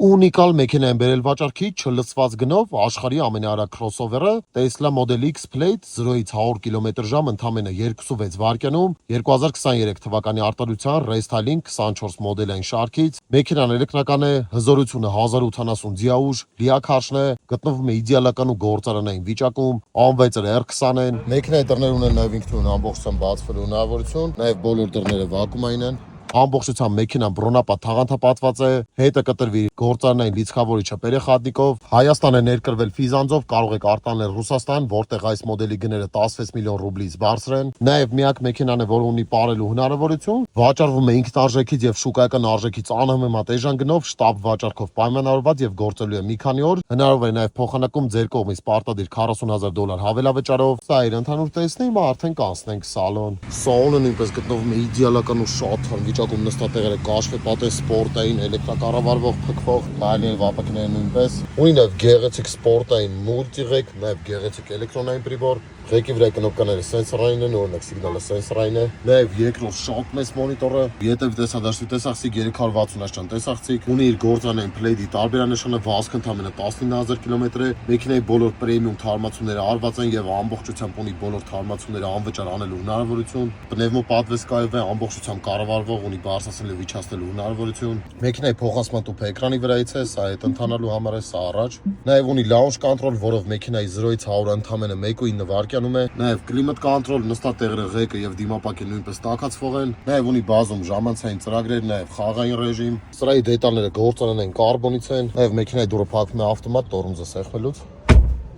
Ունիկալ մեքենա են բերել վաճառքի չլցված գնով աշխարհի ամենաարագ քրոսովերը Tesla Model X Plaid 0-ից 100 կմ/ժ ընդամենը 26 վայրկյանում 2023 թվականի արտադրության Restyling 24 մոդելային շարքից մեքենան էլեկտրական է, հզորությունը 1080 դիաուժ, լիաքարշն է, գտնվում է իդեալական ու գործարանային վիճակում, անվեծր R20 են, մեքենայի դռները ունեն նաև ինքնուրույն ամբողջությամբ բացվելու հնարավորություն, նաև բոլոր դռները վակուումային են։ Ամբողջությամբ մեքենան բռոնապատ թաղանթապատված է, հետը կտրվի գործարանային լիցքավորիչը պերեխատնիկով, Հայաստան է ներկրվել ֆիզանձով, կարող եք արտանել Ռուսաստան, որտեղ այս մոդելի գները 16 միլիոն ռուբլից բարձր են։ Նաև միակ մեքենան է, որը ունի ապարելու հնարավորություն, վաճառվում է ինքնարժեքից եւ շուկայական արժեքից անհամեմատ էժան գնով, շտապ վաճառքով պայմանավորված եւ գործելու է մի քանի օր։ Հնարավոր է նաև փոխանակում ձեր կողմից պարտադիր $40,000 հավելավճարով։ Սա իր ընդհանուր տեսնի, հիմա արդեն կանցնենք սալոն։ Սալոնը նույնպես գտնվում է իդեալական ու շատ վիճակում նստատեղերը կաշվե պատե սպորտային էլեկտրակառավարվող փքվող այլն վապակները նույնպես ունի նաև գեղեցիկ սպորտային մուլտիղեկ, նաև գեղեցիկ էլեկտրոնային պրիբոր, ղեկի վրա կնոպկաները սենսորային են, օրինակ սիգնալը սենսորային է, նաև երկրորդ շատ մեծ մոնիտորը, ետև տեսադաշտի տեսախցիկ 360 տեսախցիկ, ունի իր գործանային Plaid-ի տարբերանշանը, վազքը ընդամենը 19,000 կմ է, մեքենայի բոլոր պրեմիում թարմացումները արված են եւ ամբողջությամբ ունի բոլոր թարմացումները անվճար անելու հնարավորություն, պնևմոպատվեսկայով է, ամբողջությամբ կառավարվող ունի բարձրացնել եւ իջացնելու հնարավորություն, մեքենայի փոխանցման տուփը էկրանի վրայից է, սա հետ ընթանալու համար է, սա առաջ, նաև ունի launch control, որով մեքենայի 0-ից 100-ը ընդամենը 1.9 վայրկյանում է, նաև climate control, նստատեղերը ղեկը եւ դիմապակը նույնպես տաքացվող են, նաև ունի բազում ժամանցային ծրագրեր, նաև խաղային ռեժիմ, սրահի դետալները գործարանային կարբոնից են, նաև մեքենայի դուռը փակվում է ավտոմատ տոռնուձը սեղմելուց։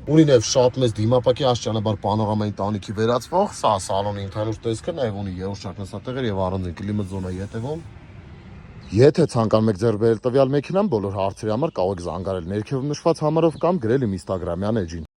Ունի նաև շատ մեծ դիմապակի աստիճանաբար պանորամային տանիքի վերածվող, սա սալոնի ընդհանուր տեսքը, նաև ունի երրորդ նստատեղեր եւ առանձին կլիմատ զոնա ետևում։ Եթե ցանկանում եք ձեռք բերել տվյալ մեքենան, բոլոր հարցերի համար կարող եք զանգարել ներքևում նշված համարով կամ գրել իմ Instagram-յան էջին։